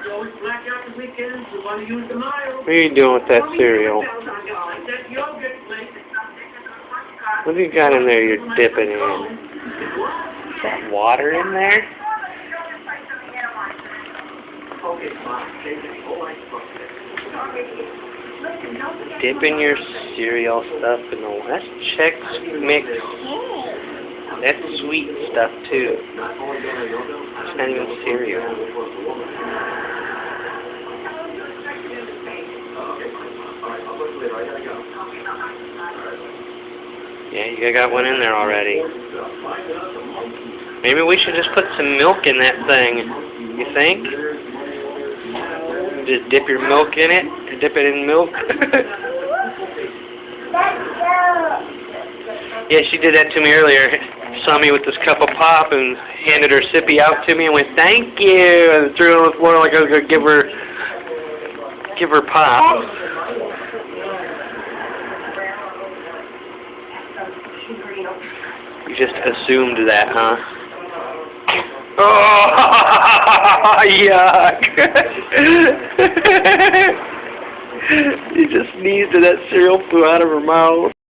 What are you doing with that cereal? What have you got in there you're dipping in? Is that water in there? Dipping your cereal stuff in the... That's Chex Mix. That's sweet stuff too. It's not even cereal. Yeah, you got one in there already. Maybe we should just put some milk in that thing. You think? Just dip your milk in it? Dip it in milk? Yeah, she did that to me earlier. Saw me with this cup of pop and handed her sippy out to me and went, "Thank you," and threw it on the floor like I was going to give her pop. You just assumed that, huh? Oh, yuck! You just sneezed and that cereal flew out of her mouth.